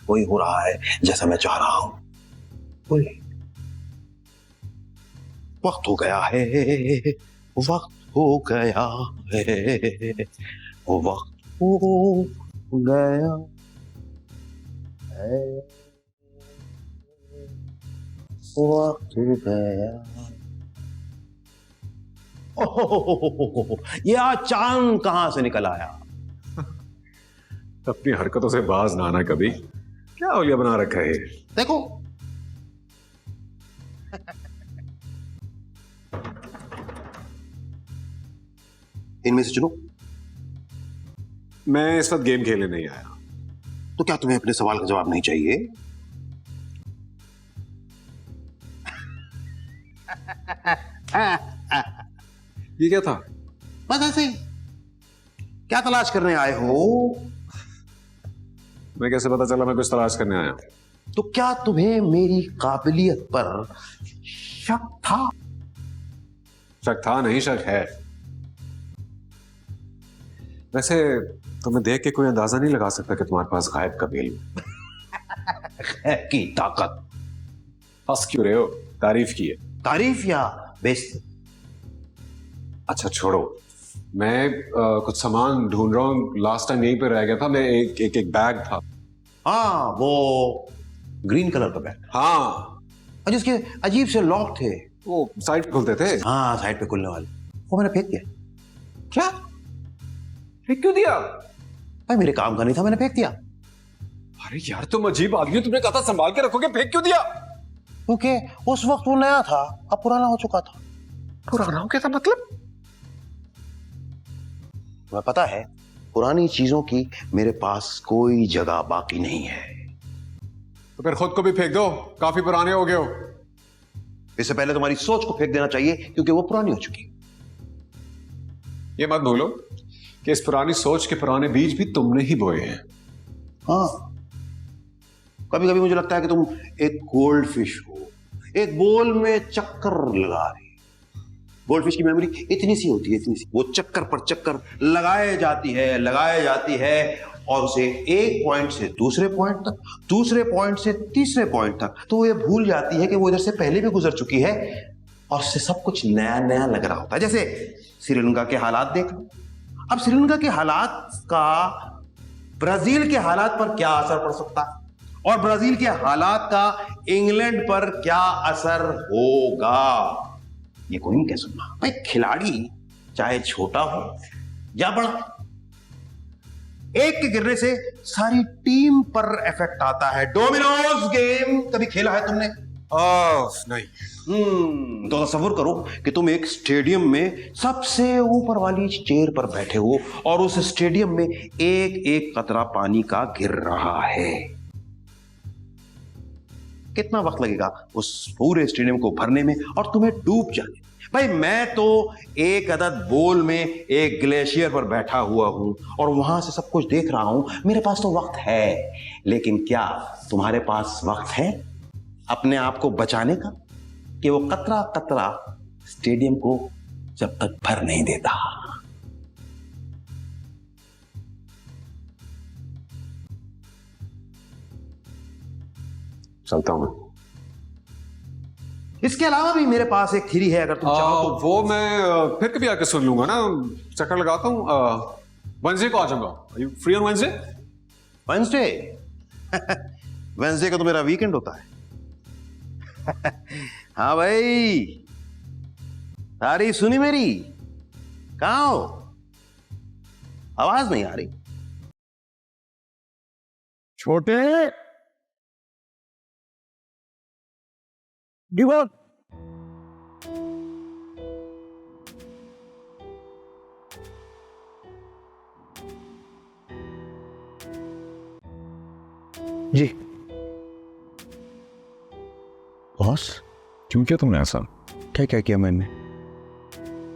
वही हो रहा है जैसा मैं चाह रहा हूं। वही वक्त हो गया है, वक्त हो गया है, वक्त हो गया है, वक्त हो गया। ओह, ये आज चांद कहां से निकल आया? अपनी हरकतों से बाज ना आना कभी। क्या औलिया बना रखा है? देखो इनमें से चुनो। मैं इस वक्त गेम खेलने नहीं आया। तो क्या तुम्हें अपने सवाल का जवाब नहीं चाहिए? ये क्या था? बस ऐसे ही। क्या तलाश करने आए हो? मैं कैसे पता चला मैं कुछ तलाश करने आया? तो क्या तुम्हें मेरी काबिलियत पर शक था? शक था नहीं, शक है। वैसे तुम्हें देख के कोई अंदाजा नहीं लगा सकता कि तुम्हारे पास गायब का बेल है की ताकत। हंस क्यों रहे हो? तारीफ की है। तारीफ या बेइज्जती? अच्छा छोड़ो, मैं कुछ सामान ढूंढ रहा हूँ। लास्ट टाइम यहीं पे रह गया था मैं। एक बैग था। हाँ, वो ग्रीन कलर का बैग। हाँ, और जिसके अजीब से लॉक थे। वो साइड पे खुलते थे। हाँ, साइड पे खुलने वाले। वो मैंने फेंक दिया। क्या? फेंक क्यों दिया? भाई मेरे काम का नहीं था, मैंने फेंक दिया। अरे यार तुम अजीब आदमी हो। तुमने कहा था संभाल के रखोगे, फेंक क्यों दिया? क्योंकि उस वक्त वो नया था, अब पुराना हो चुका था। पुराना हो गया था मतलब? तुम्हें पता है, पुरानी चीजों की मेरे पास कोई जगह बाकी नहीं है। तो फिर खुद को भी फेंक दो, काफी पुराने हो गए हो। इससे पहले तुम्हारी सोच को फेंक देना चाहिए, क्योंकि वो पुरानी हो चुकी। ये मत भूलो कि इस पुरानी सोच के पुराने बीज भी तुमने ही बोए हैं। हाँ, कभी कभी मुझे लगता है कि तुम एक गोल्ड फिश हो, एक बोल में चक्कर लगा रही। गोल्ड फिश की मेमोरी इतनी सी होती है, इतनी सी। वो चक्कर पर चक्कर लगाए जाती है और उसे एक पॉइंट से दूसरे पॉइंट तक, दूसरे पॉइंट से तीसरे पॉइंट तक, तो ये भूल जाती है कि वो इधर से पहले भी गुजर चुकी है और उससे सब कुछ नया नया लग रहा होता है। जैसे श्रीलंका के हालात देख लो। अब श्रीलंका के हालात का ब्राजील के हालात पर क्या असर पड़ सकता है, और ब्राजील के हालात का इंग्लैंड पर क्या असर होगा, ये कोई नहीं कह सकता। भाई खिलाड़ी चाहे छोटा हो या बड़ा, एक के गिरने से सारी टीम पर इफेक्ट आता है। डोमिनोज गेम कभी खेला है तुमने? नहीं। तो तसव्वुर करो कि तुम एक स्टेडियम में सबसे ऊपर वाली चेयर पर बैठे हो और उस स्टेडियम में एक एक कतरा पानी का गिर रहा है। कितना वक्त लगेगा उस पूरे स्टेडियम को भरने में और तुम्हें डूब जाने में? भाई मैं तो एक अदद बोल में एक ग्लेशियर पर बैठा हुआ हूं और वहां से सब कुछ देख रहा हूं। मेरे पास तो वक्त है, लेकिन क्या तुम्हारे पास वक्त है अपने आप को बचाने का, कि वो कतरा कतरा स्टेडियम को जब तक भर नहीं देता? चलता हूं मैं। इसके अलावा भी मेरे पास एक थ्योरी है, अगर तुम चाहो तो। वो मैं फिर कभी आके सुन लूंगा ना। चक्कर लगाता हूँ। वेंसडे को आ जाऊंगा। Free on Wednesday? Wednesday? Wednesday का तो मेरा वीकेंड होता है। हाँ भाई, तारीफ सुनी मेरी? कहां हो? आवाज नहीं आ रही। छोटे डिवोट जी बॉस, क्यों किया तुमने ऐसा? क्या क्या किया मैंने?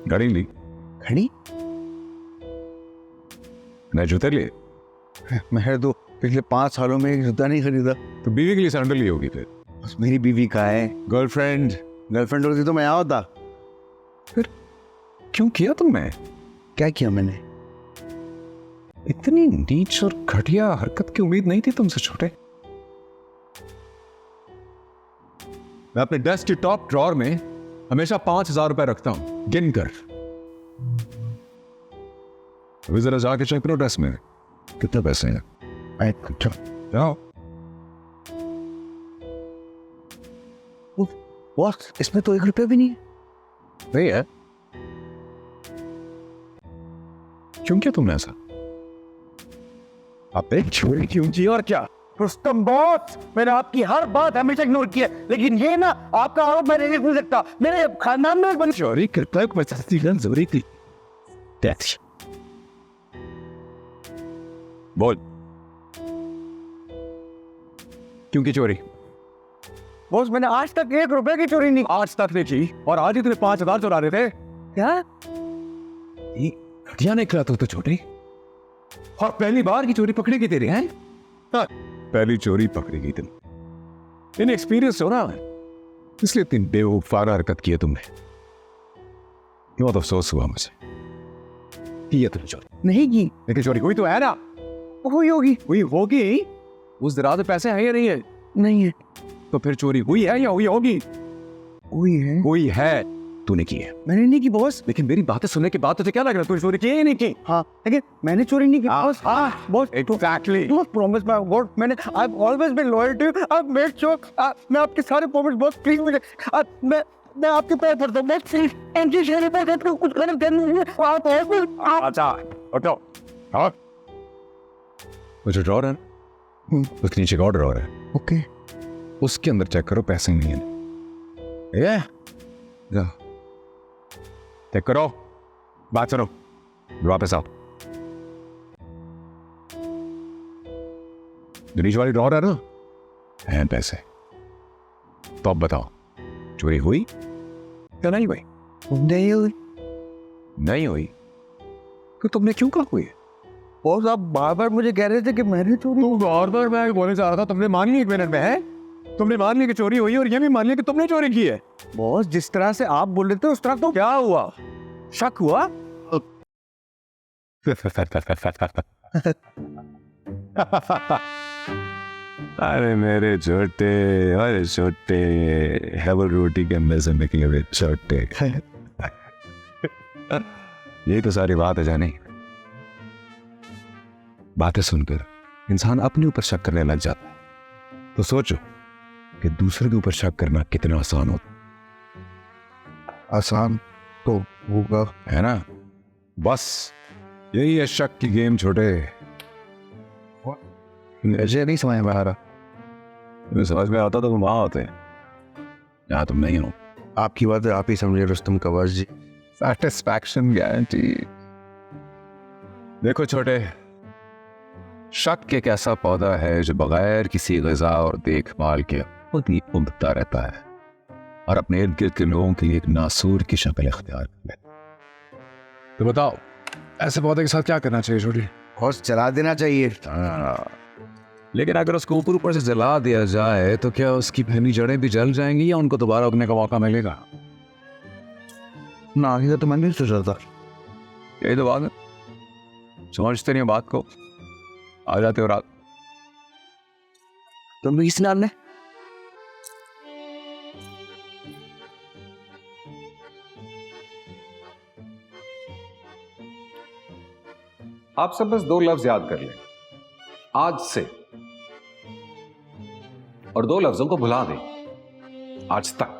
गाड़ी ली, घड़ी? नए जूते लिए, मैं तो पिछले 5 सालों में एक जूता नहीं खरीदा। तो बीवी के लिए सैंडल ली होगी फिर। बस मेरी बीवी का है। गर्लफ्रेंड होती तो मैं आया होता। फिर क्यों किया तुमने? क्या किया मैंने? इतनी नीच और घटिया हरकत की उम्मीद नहीं थी तुमसे छोटे। मैं अपने डेस्क के टॉप ड्रॉर में हमेशा 5,000 रुपए रखता हूं, गिन कर। अभी जरा जाके चेक करो डेस्क में कितने पैसे हैं। जाओ। बॉस, इसमें तो 1 रुपया भी नहीं है। नहीं है? क्यों किया तुमने ऐसा? आपने चोरी क्यों की और क्या? रुस्तम बॉस, मैंने आपकी हर बात हमेशा इग्नोर की है, लेकिन ये ना आपका आरोप मैं नहीं सुन सकता। मेरे खानदान में बन चोरी करता है जरूरी थी। बोल, क्यों की चोरी? बॉस, मैंने आज तक 1 रुपए की चोरी नहीं। आज तक नहीं की, और आज ही तुझे 5,000 चुरा रहे थे। क्या? घटिया निकला तो छोटी, और पहली बार की चोरी पकड़ी गई तेरी, हैं? हाँ, पहली चोरी पकड़ी गई तुम। इनएक्सपीरियंस हो ना, इसलिए इतनी बेवकूफाना हरकत की है तुमने। बहुत अफसोस हुआ मुझे। की है तुमने चोरी? नहीं की। लेकिन चोरी हुई तो है ना? हुई होगी। हुई होगी। उस दराज में पैसे हैं या नहीं है? नहीं है। तो फिर चोरी हुई है या हुई होगी? हुई है। हुई है। तूने की है। मैंने नहीं की बॉस। लेकिन मेरी बातें सुनने के बाद तुझे क्या लग रहा है तूने चोरी की है या नहीं की? हाँ, लेकिन मैंने चोरी नहीं की boss. Boss, exactly. Boss, promise my God, मैंने I have always been loyal to you. I made sure, मैं आपके सारे प्रॉमिस, बॉस प्लीज मुझे, मैं आपके पैर पड़ता हूँ बॉस, प्लीज। एंटी शेयर पे करके कुछ गलत करना है आप अच्छा, उठो। हाँ, वो जो ड्रॉर है ना, उसके नीचे एक और ड्रॉर है। ओके, उसके अंदर चेक करो, पैसे नहीं है। ये जा चेक करो। बात सुनो, वापस आओ। जो नीचे वाली ड्रॉर है ना, हैं पैसे। तो अब बताओ, चोरी हुई या नहीं हुई? नहीं हुई। नहीं हुई तो तुमने क्यों कहा हुई? बॉस, आप बार बार मुझे कह रहे थे कि मैंने चोरी। तुम बार-बार मैं बोलने जा रहा था, तुमने मान लिया 1 मिनट में, है? तुमने मान लिया कि चोरी हुई और ये भी मान लिया कि तुमने चोरी की है। बॉस, जिस तरह से आप बोल रहे थे उस तरह तो क्या हुआ? शक हुआ। अरे मेरे छोटे, अरे छोटे हेवल रोटी के अंदर से निकले हुए छोटे। यही तो सारी बात है जानी। बातें सुनकर इंसान अपने ऊपर शक करने लग जाता है। तो सोचो कि दूसरे के ऊपर शक करना कितना आसान होता। आसान तो होगा, है ना? बस यही है शक की गेम छोटे। मुझे नहीं समझ में आ रहा। तुम्हें समझ में आता तो तुम वहां होते, यहाँ तुम नहीं हो। आपकी बात आप ही समझे रुस्तम कवास जी। Satisfaction guarantee. देखो छोटे, शक एक ऐसा पौधा है जो बगैर किसी ग़िज़ा और देखभाल के खुद ही उगता रहता है और अपने इर्द गिर्द के लोगों के लिए एक नासूर की शक्ल इख्तियार कर लेता है। तो बताओ, ऐसे पौधे के साथ क्या करना चाहिए छोटी? हौस जला देना चाहिए। लेकिन अगर उसको ऊपर ऊपर से जला दिया जाए तो क्या उसकी पहली जड़ें भी जल जाएंगी या उनको दोबारा उगने का मौका मिलेगा? ना, ये तो मैंने नहीं सोचा था। यही तो बात है, समझते नहीं हो बात को, आ जाते हो रात। तुम भी किस नाम ने? आप सब बस 2 लफ्ज याद कर लें, आज से, और 2 लफ्जों को भुला दें, आज तक।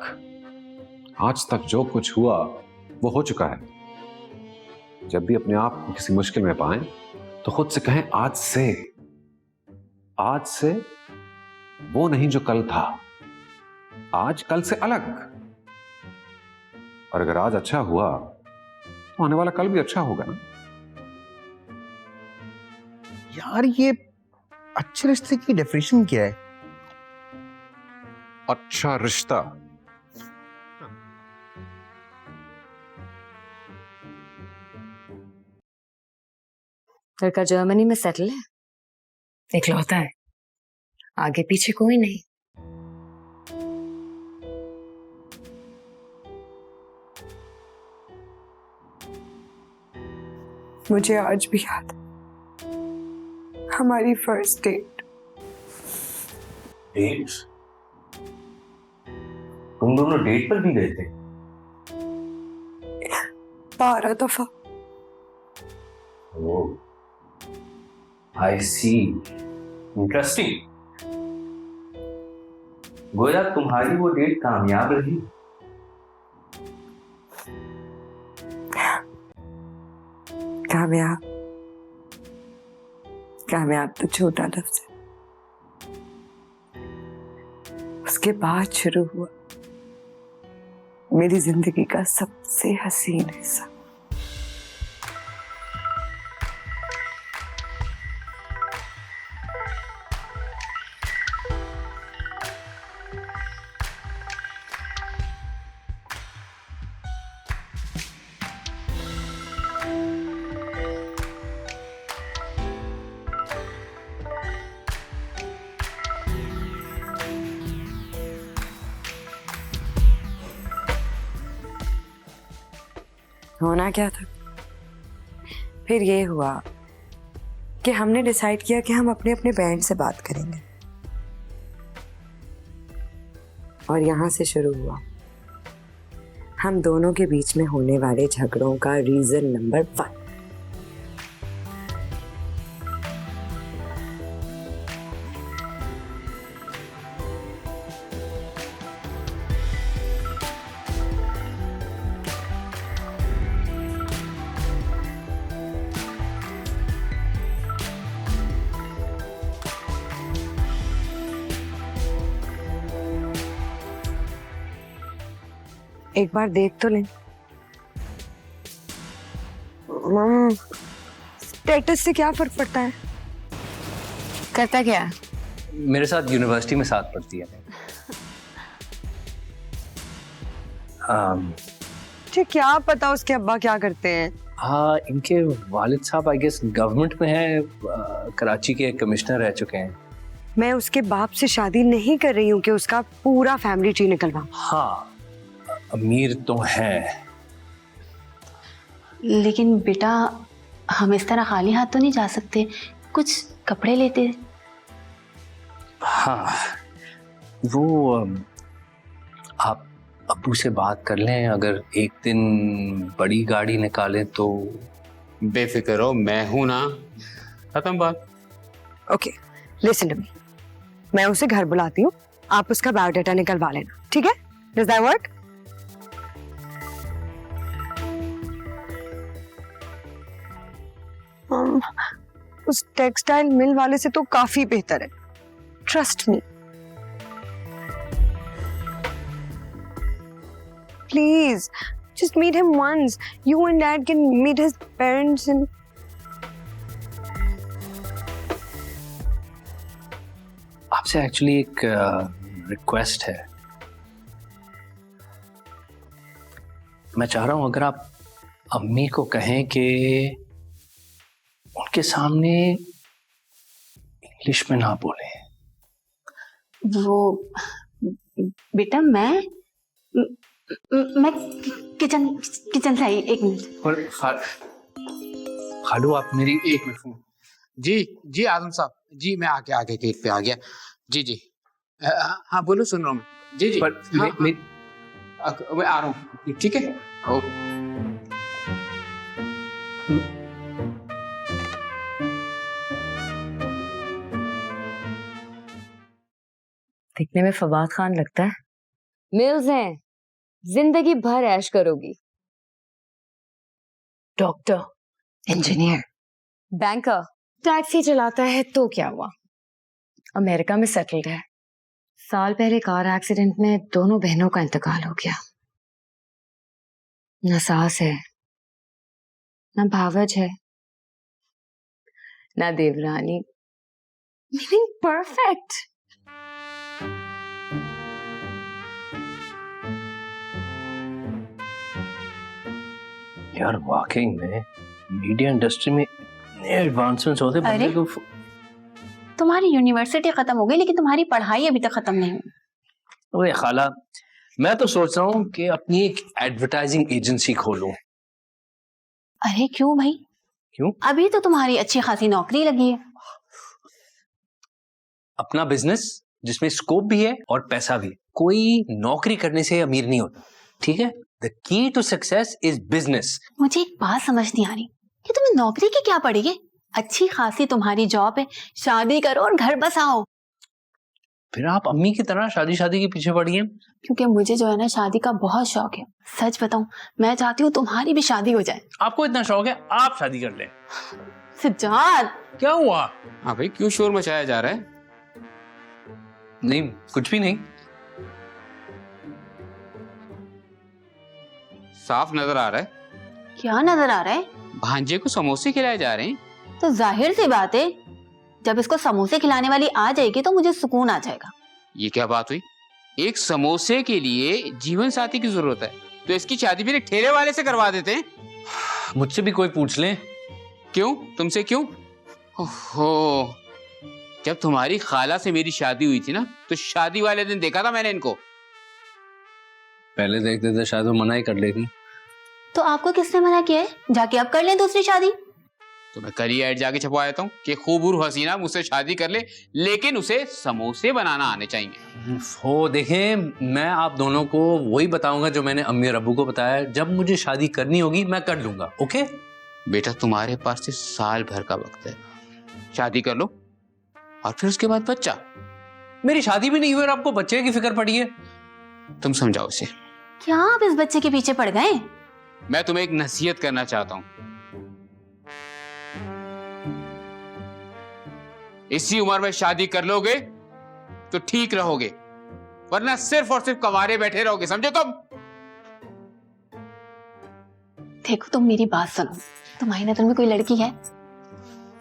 आज तक जो कुछ हुआ वो हो चुका है। जब भी अपने आप को किसी मुश्किल में पाएं तो खुद से कहें आज से। आज से वो नहीं जो कल था, आज कल से अलग। और अगर आज अच्छा हुआ तो आने वाला कल भी अच्छा होगा ना। यार, ये अच्छे रिश्ते की डेफिनेशन क्या है? अच्छा रिश्ता, लड़का जर्मनी में सेटल है, इकलौता है, आगे पीछे कोई नहीं। मुझे आज भी याद है हमारी फर्स्ट डेट। डेट? तुम दोनों डेट पर भी गए थे? 12 दफा। ओह, आई सी, इंटरेस्टिंग। गोया तुम्हारी वो डेट कामयाब रही? कामयाब? कामयाब तो छोटा लफ्ज है। उसके बाद शुरू हुआ मेरी जिंदगी का सबसे हसीन हिस्सा। होना क्या था? फिर ये हुआ कि हमने डिसाइड किया कि हम अपने अपने बैंड से बात करेंगे, और यहां से शुरू हुआ हम दोनों के बीच में होने वाले झगड़ों का रीजन नंबर 1। एक बार देख तो लें। स्टेटस से क्या फर्क पड़ता है? करता क्या? मेरे साथ यूनिवर्सिटी में साथ पढ़ती है। मुझे क्या पता उसके अब्बा क्या करते हैं। हाँ, इनके वालिद साहब आई गेस गवर्नमेंट में है, कराची के कमिश्नर रह चुके हैं। मैं उसके बाप से शादी नहीं कर रही हूँ कि उसका पूरा फैमिली ट्री निकलवाऊं। हाँ, अमीर तो है, लेकिन बेटा हम इस तरह खाली हाथ तो नहीं जा सकते, कुछ कपड़े लेते। हाँ, वो आप अब्बू से बात कर लें, अगर एक दिन बड़ी गाड़ी निकालें तो। बेफिक्र हो, मैं हूं ना, खत्म बात। ओके, लिसन टू मी, मैं उसे घर बुलाती हूँ, आप उसका बायोडाटा निकलवा लेना, ठीक है? Does that work? उस टेक्सटाइल मिल वाले से तो काफी बेहतर है, trust me. Please just meet him once. You and Dad can meet his parents and आपसे एक्चुअली एक रिक्वेस्ट है। मैं चाह रहा हूं अगर आप अम्मी को कहें कि उनके सामने इंग्लिश में ना बोले। वो बेटा मैं किचन किचन से आई, एक मिनट। और खालू आप मेरी एक मिनट। जी जी आजम साहब, जी मैं आके आके गेट पे आ गया। जी जी हाँ बोलो, सुन रहा हूँ मैं। जी जी पर हाँ, मैं आ रहा हूँ, ठीक है? दिखने में फवाद खान लगता है। मिल्स हैं, जिंदगी भर ऐश करोगी। डॉक्टर, इंजीनियर, बैंकर, टैक्सी चलाता है तो क्या हुआ, अमेरिका में सेटल्ड है। साल पहले कार एक्सीडेंट में दोनों बहनों का इंतकाल हो गया। न सास है, न भावज है, न देवरानी, मीनिंग परफेक्ट। यार वाकई में मीडिया इंडस्ट्री में इतने एडवांसमेंट्स होते हैं, अरे, बंदे को तुम्हारी यूनिवर्सिटी खत्म हो गई लेकिन तुम्हारी पढ़ाई अभी तक खत्म नहीं हुई। ओए खाला, मैं तो सोच रहा हूँ कि अपनी एक एडवर्टाइजिंग एजेंसी खोलूं। अरे क्यों भाई? क्यों? अभी तो तुम्हारी अच्छी खासी नौकरी लगी है। अपना बिजनेस जिसमें स्कोप भी है और पैसा भी है। कोई नौकरी करने से अमीर नहीं होता, ठीक है? The key to success is business. मुझे एक बात समझ नहीं आ रही कि तुम्हें नौकरी की क्या पड़ेगी? अच्छी खासी तुम्हारी जॉब है, शादी करो और घर बसाओ। फिर आप अम्मी की तरह शादी के पीछे पड़ी हैं। क्योंकि मुझे जो है ना शादी का बहुत शौक है। सच बताऊं, मैं चाहती हूँ तुम्हारी भी शादी हो जाए। आपको इतना शौक है, आप शादी कर लें। सज्जाद, क्या हुआ? हाँ भाई, क्यों शोर मचाया जा रहा है? नहीं, कुछ भी नहीं। साफ नजर आ रहा है क्या नजर आ रहा है? भांजे को समोसे खिलाए जा रहे हैं। तो जाहिर सी बात है, जब इसको समोसे खिलाने वाली आ जाएगी तो मुझे सुकून आ जाएगा। ये क्या बात हुई? एक समोसे के लिए जीवन साथी की जरूरत है, तो इसकी शादी फिर एक ठेले वाले से करवा देते हैं। मुझसे भी कोई पूछ ले। क्यों? तुमसे क्यों? ओहो, जब तुम्हारी खाला से मेरी शादी हुई थी ना, तो शादी वाले दिन देखा था मैंने इनको। पहले देखते थे शायद वो मना ही कर लेती। तो आपको किसने मना किया है? जाके आप कर लें दूसरी शादी। तो मैं कल ही ऐड जाके छपवाया था कि खूबूर हसीना मुझसे शादी कर ले, लेकिन उसे समोसे बनाना आने चाहिए। हो देखें, मैं आप दोनों को वही बताऊंगा जो मैंने अम्मी और अब्बू को बताया। जब मुझे शादी करनी होगी मैं कर लूंगा। ओके बेटा, तुम्हारे पास से साल भर का वक्त है, शादी कर लो और फिर उसके बाद बच्चा। मेरी शादी भी नहीं हुई और आपको बच्चे की फिक्र पड़ी है। तुम समझाओ उसे। क्या आप इस बच्चे के पीछे पड़ गए? मैं तुम्हें एक नसीहत करना चाहता हूं। इसी उम्र में शादी कर लोगे तो ठीक रहोगे, वरना सिर्फ और सिर्फ कवारे बैठे रहोगे, समझे तुम? देखो, तुम मेरी बात सुनो। तुम्हारी नजर में कोई लड़की है?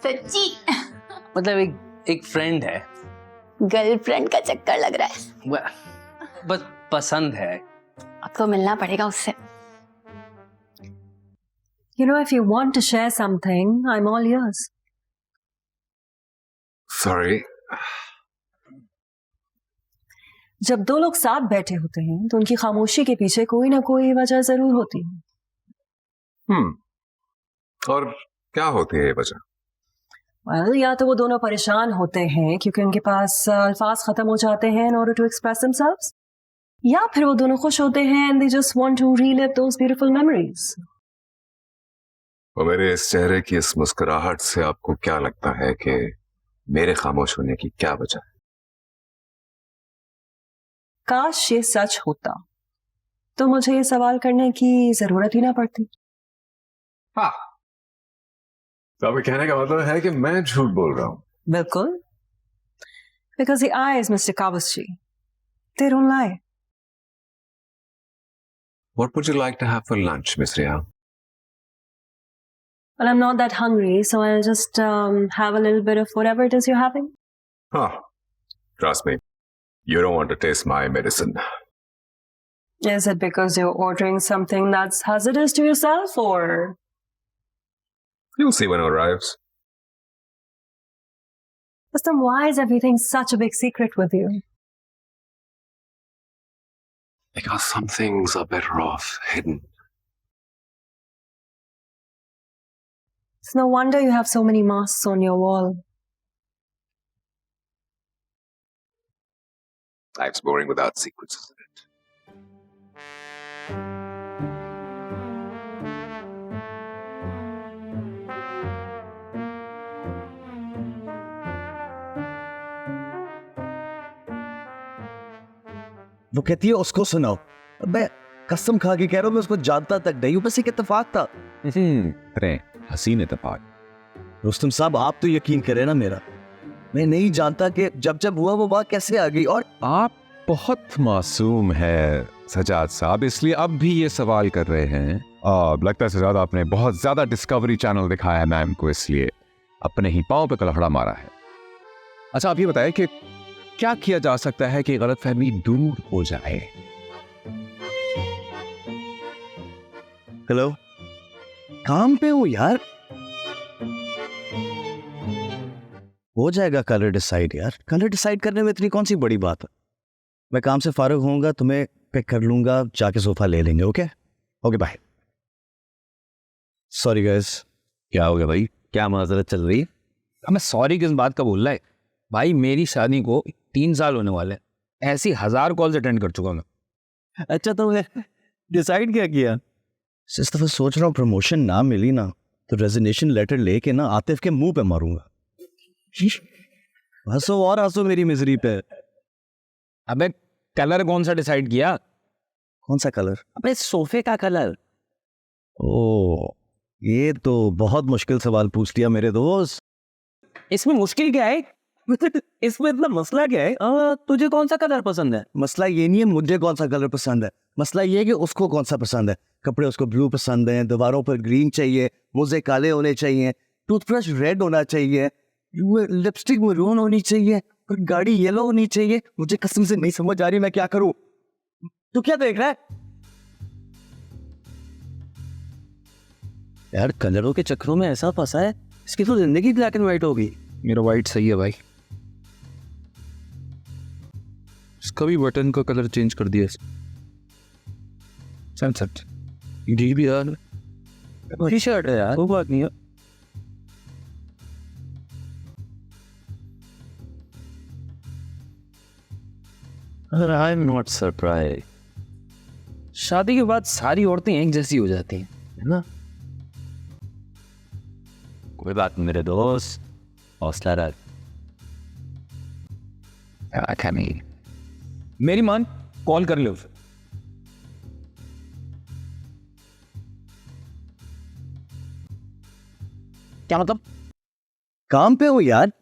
सच्ची? मतलब एक फ्रेंड है। गर्लफ्रेंड का चक्कर लग रहा है? बस पसंद है। अब तो मिलना पड़ेगा उससे। You know, if you want to share something, I'm all ears. Sorry. जब दो लोग साथ बैठे होते हैं तो उनकी खामोशी के पीछे कोई ना कोई वजह जरूर होती है। और क्या होती है ये वजह? Well, या तो वो दोनों परेशान होते हैं क्योंकि उनके पास अल्फाज खत्म हो जाते हैं in order to express themselves, या फिर वो दोनों खुश होते हैं and they just want to relive those beautiful memories. और मेरे इस चेहरे की इस मुस्कुराहट से आपको क्या लगता है कि मेरे खामोश होने की क्या वजह है? काश ये सच होता तो मुझे ये सवाल करने की जरूरत ही ना पड़ती। हाँ, तो अभी कहने का मतलब है कि मैं झूठ बोल रहा हूं। बिल्कुल, because the eyes, Mr. Kawasji, they don't lie. What would you like to have for lunch, Miss Riya? Well, I'm not that hungry, so I'll just have a little bit of whatever it is you're having. Huh. Trust me, you don't want to taste my medicine. Is it because you're ordering something that's hazardous to yourself, or? You'll see when it arrives. But then why is everything such a big secret with you? Because some things are better off hidden. It's no wonder you have so many masks on your wall. Life's boring without secrets, isn't it? वो कहती है उसको सुनाओ। मैं कसम खा के कह रहा हूं, मैं उसको जानता तक नहीं हूं, बस एक इत्तेफाक था। अरे हसीन इत्तेफाक। रुस्तम साहब, आप तो यकीन करें ना मेरा, मैं नहीं जानता कि जब जब हुआ वो बात कैसे आ गई। और आप बहुत मासूम है सजाद साहब, इसलिए अब भी ये सवाल कर रहे हैं। लगता है सजाद आपने बहुत ज्यादा डिस्कवरी चैनल दिखाया है मैम को, इसलिए अपने ही पांव पे कलहड़ा मारा है। अच्छा, आप ये बताएं कि क्या किया जा सकता है कि गलतफहमी दूर हो जाए? हेलो, काम पे हूं यार। हो जाएगा कलर डिसाइड यार, कलर डिसाइड करने में इतनी कौन सी बड़ी बात है। मैं काम से फारिग होऊंगा, तुम्हें पिक कर लूंगा, जाके सोफा ले लेंगे। Okay okay, bye. Sorry guys. क्या हो गया भाई? क्या माजरत चल रही है? हमें सॉरी किस बात का बोल रहा है? भाई मेरी शादी को 3 साल होने वाले, ऐसी 1000 कॉल्स अटेंड कर चुका मैं। अच्छा तो डिसाइड क्या किया? इस दफा सोच रहा हूँ प्रमोशन ना मिली ना तो रेजिग्नेशन लेटर लेके ना आतिफ के मुंह पे मारूंगा। हंसो और हंसो मेरी मिजरी पे। अबे कलर कौन सा डिसाइड किया? कौन सा कलर? अबे सोफे का कलर। ओ ये तो बहुत मुश्किल सवाल पूछ लिया मेरे दोस्त। इसमें मुश्किल क्या है? इसमें इतना मसला क्या है? तुझे कौन सा कलर पसंद है? मसला ये नहीं है मुझे कौन सा कलर पसंद है, मसला ये है कि उसको कौन सा पसंद है। कपड़े उसको ब्लू पसंद है, दीवारों पर ग्रीन चाहिए, मुझे काले होने चाहिए, टूथब्रश रेड होना चाहिए, लिपस्टिक मरून होनी चाहिए, और गाड़ी येलो होनी चाहिए। मुझे कसम से नहीं समझ आ रही मैं क्या करूं। तू क्या देख रहा है? यार कलरों के चक्रों में ऐसा फंसा है, इसकी तो जिंदगी ब्लैक एंड व्हाइट होगी। मेरा वाइट सही है भाई। इसका भी बटन का कलर चेंज कर दिया। सनसेट ये भी यार अच्छी शर्ट है यार, वो बात नहीं है। I am not surprise. शादी के बाद सारी औरतें एक जैसी हो जाती हैं, है ना? कोई बात नहीं मेरे दोस्त, हौसला रख। मेरी मान कॉल कर ले उसे। क्या मतलब? काम पे हो यार?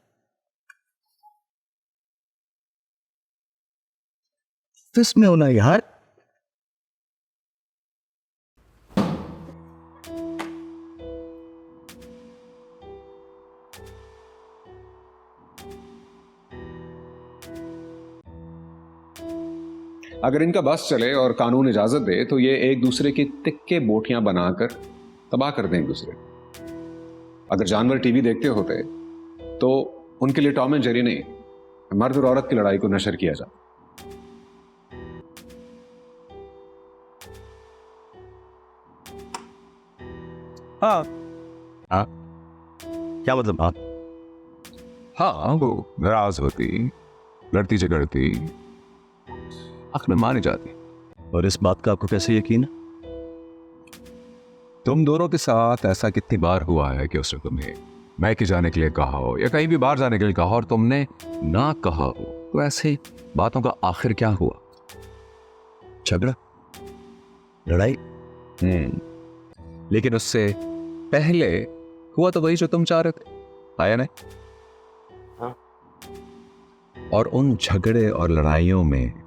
ऑफिस में होना यार। अगर इनका बस चले और कानून इजाजत दे तो ये एक दूसरे की तिक्के बोटियां बनाकर तबाह कर दें एक दूसरे। अगर जानवर टीवी देखते होते तो उनके लिए टॉम एंड जेरी नहीं, मर्द और औरत की लड़ाई को नशर किया जाता। हाँ हाँ क्या मतलब? हाँ हाँ वो नाराज होती, लड़ती झगड़ती, आखिर में मानी जाती। और इस बात का आपको कैसे यकीन है? तुम दोनों के साथ ऐसा कितनी बार हुआ है कि उसने तुम्हें मैके जाने के लिए कहा हो या कहीं भी बाहर जाने के लिए कहा हो और तुमने ना कहा हो? तो ऐसे बातों का आखिर क्या हुआ? झगड़ा, लड़ाई। लेकिन उससे पहले हुआ तो वही जो तुम चाह रहे थे, आया नहीं? हाँ। और उन झगड़े और लड़ाइयों में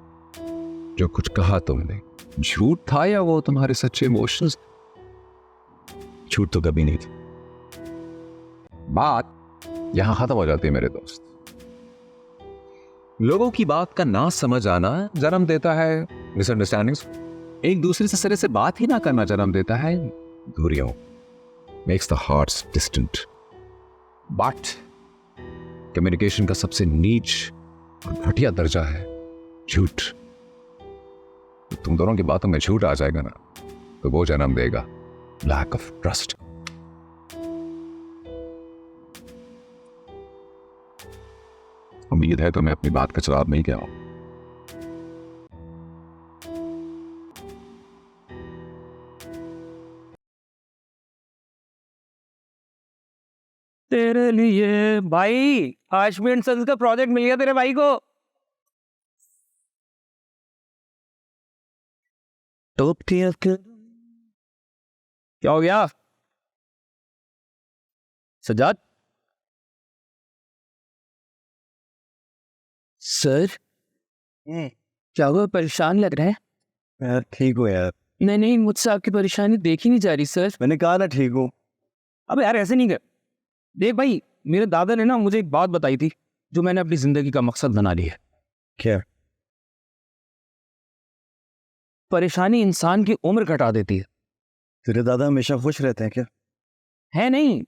जो कुछ कहा तुमने, झूठ था या वो तुम्हारे सच्चे इमोशंस? झूठ तो कभी नहीं थी। बात यहां खत्म हो जाती है मेरे दोस्त। लोगों की बात का ना समझ आना जन्म देता है मिसअंडरस्टैंडिंग्स। एक दूसरे से सिरे से बात ही ना करना जन्म देता है दूरियों। Makes the hearts distant. But communication का सबसे नीच और घटिया दर्जा है झूठ। तो तुम दोनों की बातों में झूठ आ जाएगा ना तो वो जन्म देगा लैक ऑफ ट्रस्ट। उम्मीद है तुम्हें अपनी बात का जवाब मिल गया हो। तेरे लिए भाई, हाशमी एंड सन्स का प्रोजेक्ट मिल गया तेरे भाई को। टॉप टियर के क्या हो गया सजाद? सर क्या हुआ, परेशान लग रहा है? यार ठीक हो यार। नहीं मुझसे आपकी परेशानी देखी नहीं जा रही सर। मैंने कहा ना ठीक हूँ। अब यार ऐसे नहीं कर। देख भाई, मेरे दादा ने ना मुझे एक बात बताई थी जो मैंने अपनी जिंदगी का मकसद बना ली है। क्या? परेशानी इंसान की उम्र घटा देती है। तेरे दादा हमेशा खुश रहते हैं क्या? है नहीं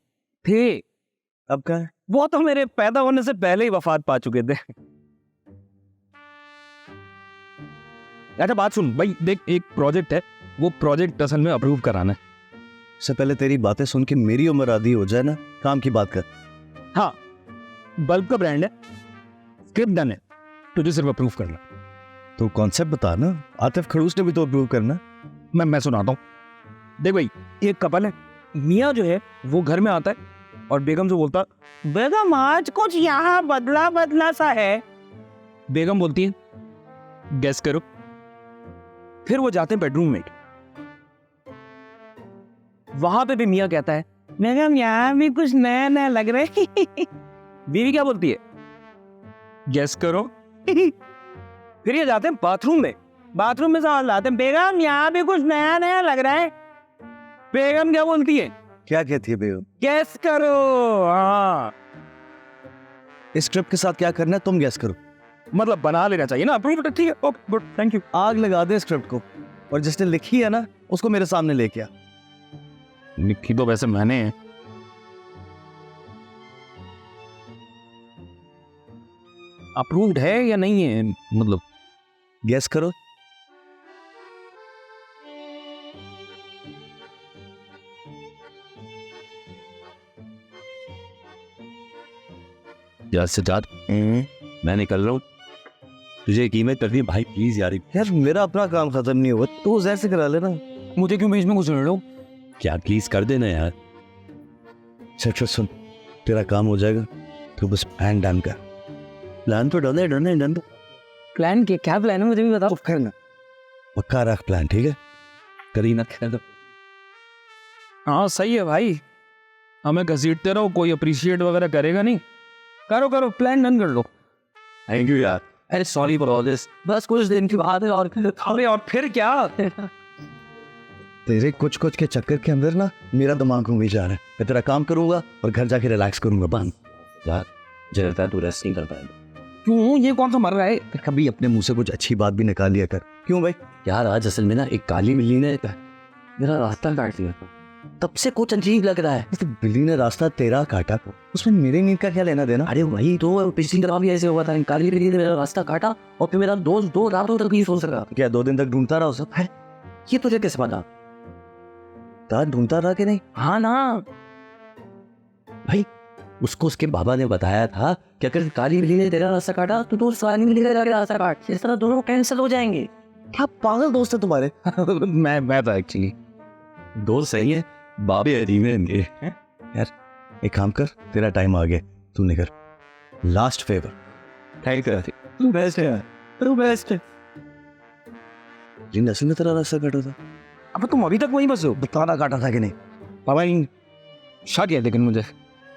थे। अब क्या है? वो तो मेरे पैदा होने से पहले ही वफात पा चुके थे। अच्छा बात सुन भाई, देख एक प्रोजेक्ट है, वो प्रोजेक्ट असल में अप्रूव कराना है। इससे पहले तेरी बातें सुन के मेरी उम्र आधी हो जाए ना, काम की बात कर। हाँ, बल्ब का ब्रांड है, स्क्रिप्ट डन है, तुझे सिर्फ अप्रूव करना। तो कॉन्सेप्ट बता ना, आतिफ खड़ूस ने भी तो अप्रूव करना। मैं सुनाता हूँ। देख भाई, एक कपल है, मियाँ जो है वो घर में आता है और बेगम से बोलता, बेगम आज कुछ यहाँ बदला बदला सा है। बेगम बोलती है, गेस करो। फिर वो जाते हैं बेडरूम में, वहां पे भी मियाँ कहता है, बेगम यहाँ भी कुछ नया नया लग रहा है। बीवी क्या बोलती है, गेस करो। फिर ये जाते हैं बाथरूम में, बाथरूम में सवाल लाते हैं, बेगम यहाँ भी कुछ नया नया लग रहा है। बेगम क्या बोलती है, क्या कहती है बेगम? गेस करो। हाँ, इस स्क्रिप्ट के साथ क्या करना है तुम गेस करो। मतलब बना लेना चाहिए ना, अप्रूव। ठीक है, ओके गुड, थैंक यू। आग लगा दे स्क्रिप्ट को, और जिसने लिखी है ना उसको मेरे सामने लेके आ। लिखी तो वैसे मैंने है। अप्रूव्ड है या नहीं है, मतलब गेस करो। यार सिद्धार्थ, मैं निकल रहा हूँ, तुझे कीमत करनी है भाई, प्लीज यार। यार मेरा अपना काम खत्म नहीं हुआ, तू ऐसे करा लेना। मुझे क्यों बीच में घुस रहे हो? क्या प्लीज कर देना यार। अच्छा सुन, तेरा काम हो जाएगा, तू बस प्लान डन कर। प्लान तो डन है, डन है, डन। प्लान के क्या प्लान है मुझे भी बताओ। करना पक्का रख प्लान, ठीक है? करीना कह दो। हाँ सही है भाई, हमें घसीटते रहो, कोई अप्रिशिएट वगैरह करेगा नहीं। करो करो, प्लान डन कर लो। थैंक यू यार। अरे सॉरी फॉर ऑल दिस, बस कुछ दिन की बात है। और फिर क्या? तेरे कुछ कुछ के चक्कर के अंदर ना मेरा दिमाग घूम ही जा रहा है। मैं तेरा काम करूंगा और घर जाके रिलैक्स करूंगा। बंद यार, जलता है तू रेस्ट नहीं कर पाएगा। क्यों, ये कौन सा मर रहा है? कभी अपने मुंह से कुछ अच्छी बात भी निकाल लिया कर। क्यों भाई? यार आज असल में ना एक काली बिल्ली ने मेरा रास्ता काट दिया, तब से कुछ अजीब लग रहा है। तो बिल्ली ने रास्ता तेरा काटा, उसमें मेरी नींद का क्या लेना देना? अरे वही तो, पिछली दफा भी ऐसे हुआ था, काली बिल्ली ने मेरा रास्ता काटा और फिर मेरा दोस्त 2 रातों तक नहीं सो सका। क्या 2 दिन तक ढूंढता रहा? सब है ये तुझे कैसे पता? ढूंढता रहा कि नहीं? हाँ ना भाई, उसको उसके बाबा ने बताया था कि अगर काली बिल्ली ने तेरा रास्ता काटा तो तू काली बिल्ली का जाके रास्ता काट, इस तरह दोनों कैंसिल हो जाएंगे। क्या पागल दोस्त है तुम्हारे? मैं तो एक्चुअली दोस्त सही है, बाबे अजीब है मेरे। यार एक काम कर, तेरा टाइम आ गया, तू निकल। Last favour. थैंक यू, तू बेस्ट है यार, तू बेस्ट है। जी नस्ल ने तेरा रास्ता काटा था? अब तुम अभी तक वहीं बस हो? बताना काटा था कि नहीं? पापा शक है, लेकिन मुझे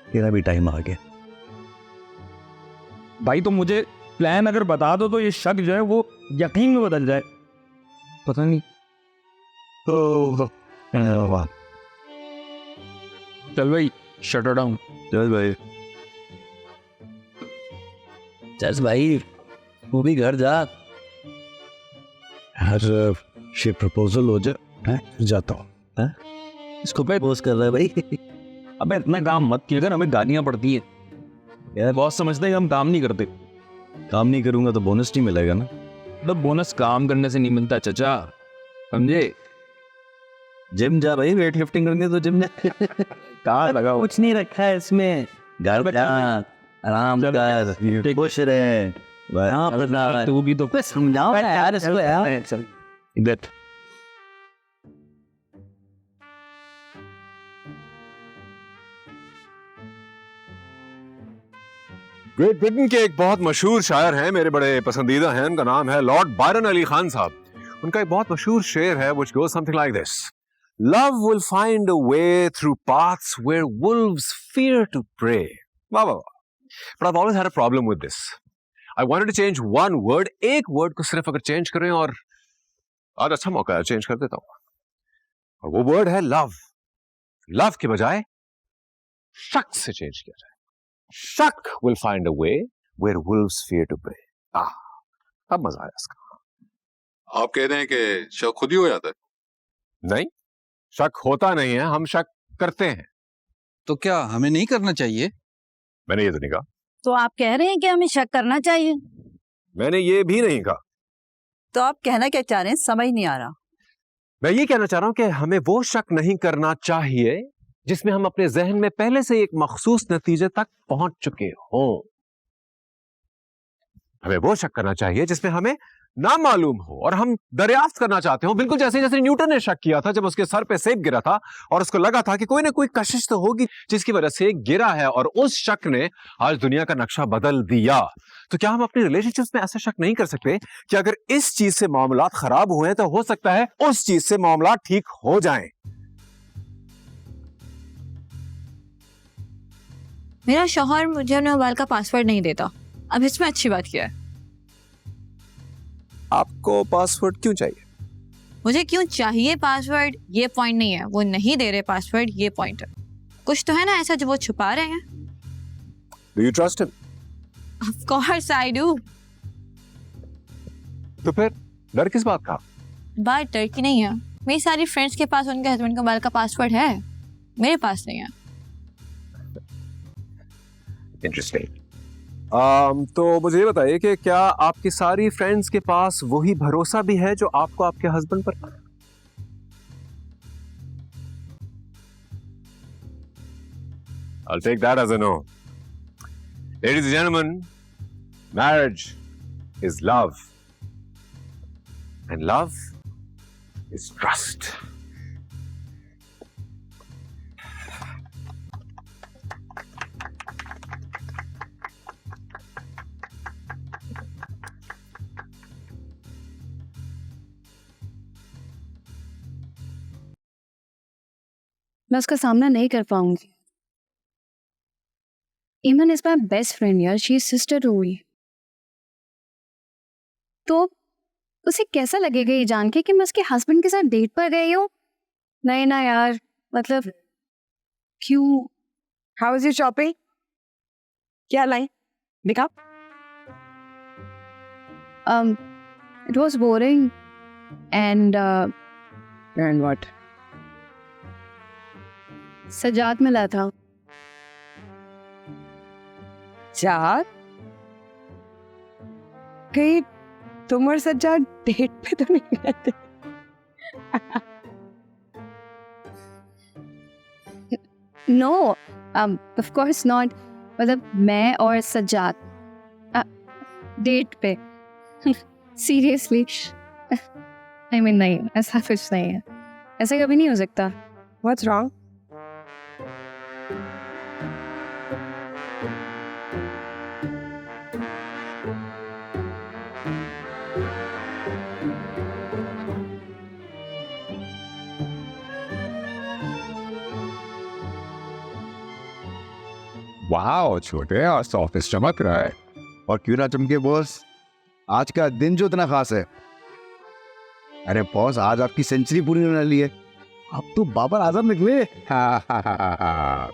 तेरा भी टाइम आ गया भाई। तो मुझे प्लान अगर बता दो तो ये शक जो है वो यकीन में बदल जाए। पता नहीं। वाह, चल भाई, शटर डाउन। चल भाई, चल भाई, तू भी घर जा। यार ये प्रपोजल हो जाए, मैं जाता हूँ। इसको पे बोस कर रहा है भाई। अबे इतना काम मत किया कर, हमें गालियां पड़ती है यार। बॉस समझते हैं कि हम काम नहीं करते। काम नहीं करूंगा तो बोनस नहीं मिलेगा ना? मतलब बोनस काम करने से नहीं मिलता चचा, समझे? जिम जा भाई, वेट लिफ्टिंग करनी तो जिम जा। कहाँ लगा कुछ नहीं रखा है इसमें। घर जा, आराम कर, खुश रहे। तू भी तो समझाओ यार इसको यार। चल इधर। ग्रेट ब्रिटेन के एक बहुत मशहूर शायर हैं, मेरे बड़े पसंदीदा हैं, उनका नाम है लॉर्ड बायरन अली खान साहब। उनका एक बहुत मशहूर शेर है which goes something like this: Love will find a way through paths where wolves fear to prey. वाह वाह वाह। But I've always had a problem with this. I wanted to change one word, एक word को सिर्फ अगर change करें, और आज अच्छा मौका है, चेंज कर देता हूं। और वो वर्ड है लव। लव के बजाय शक से चेंज किया जाए। शक will find a way where wolves fear to prey. अब मजा आया इसका। आप कह रहे हैं कि शक खुद ही हो जाता है? नहीं, शक होता नहीं है, हम शक करते हैं। तो क्या हमें नहीं करना चाहिए? मैंने ये तो नहीं कहा। तो आप कह रहे हैं कि हमें शक करना चाहिए? मैंने ये भी नहीं कहा। तो आप कहना क्या चाह रहे हैं, समझ नहीं आ रहा। मैं ये कहना चाह रहा हूं कि हमें वो शक नहीं करना चाहिए जिसमें हम अपने जहन में पहले से एक मखसूस नतीजे तक पहुंच चुके हों। हमें वो शक करना चाहिए जिसमें हमें ना मालूम हो और हम दरियाफ्त करना चाहते हो, बिल्कुल जैसे जैसे न्यूटन ने शक किया था जब उसके सर पे सेब गिरा था और उसको लगा था कि कोई ना कोई कशिश तो होगी जिसकी वजह से गिरा है, और उस शक ने आज दुनिया का नक्शा बदल दिया। तो क्या हम अपनी रिलेशनशिप्स में ऐसा शक नहीं कर सकते कि अगर इस चीज से मामलात खराब हुए तो हो सकता है उस चीज से मामलात ठीक हो जाएं? मेरा शौहर मुझे अपने मोबाइल का पासवर्ड नहीं देता। अब इसमें अच्छी बात क्या है? आपको पासवर्ड क्यों चाहिए? मुझे क्यों चाहिए पासवर्ड ये पॉइंट नहीं है, वो नहीं दे रहे पासवर्ड ये पॉइंट है। कुछ तो है ना ऐसा जो वो छुपा रहे हैं। Do you trust him? Of course I do. तो फिर डर किस बात का? बात डर की नहीं है। मेरी सारी फ्रेंड्स के पास उनके हस्बैंड के मोबाइल का पासवर्ड है, मेरे पास नहीं है। इंटरेस्टिंग। तो मुझे ये बताइए कि क्या आपकी सारी फ्रेंड्स के पास वही भरोसा भी है जो आपको आपके हस्बैंड पर? I'll take that as a no. Ladies and gentlemen, marriage is love. And love is trust. मैं उसका सामना नहीं कर पाऊंगी। Eman is my best friend यार, she is sister to me. तो उसे कैसा लगेगा ये जान के कि मैं उसके हस्बैंड के साथ डेट पर गई हूँ? नहीं ना यार, मतलब क्यों? How is your shopping? क्या लाई? दिखा। It was boring and what? Sajad मिला था। सज्जाद? कहीं तुम और सज्जाद डेट पे तो नहीं रहते? No, of course not. मतलब मैं और सज्जाद डेट पे? सीरियसली? आई मीन नहीं, ऐसा कुछ नहीं है, ऐसा कभी नहीं हो सकता। What's wrong? वाह छोटे, आज तो ऑफिस चमक रहा है। और क्यों ना चमके बॉस, आज का दिन जो इतना खास है। अरे बॉस, आज आपकी सेंचुरी पूरी होने वाली है। आप तो बाबर आजम निकले।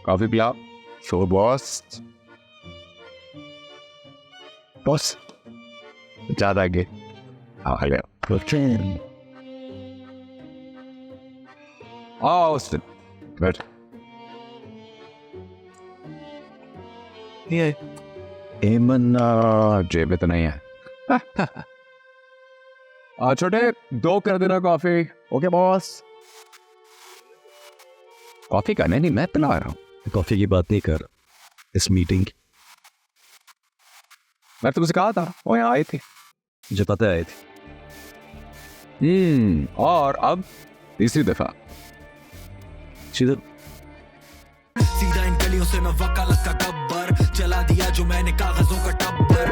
कॉफी पिलाओ। सो बॉस, बॉस ज्यादा आगे ऑस्टिन बैठ। ये एमन जेब में तो नहीं है। छोटे, 2 कर देना कॉफी। Okay boss. कॉफी का नहीं, मैं पिला रहा हूँ। कॉफी की बात नहीं कर, इस मीटिंग की। मैं तुमसे कहा था वो यहाँ आई थी। मुझे पता है आई थी। और अब तीसरी दफा सीधा इन गलियों से मैं वकालत का गब्बर चला दिया जो मैंने कागजों का टब्बर,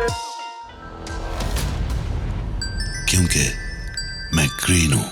क्योंकि मैं ग्रीन हूं।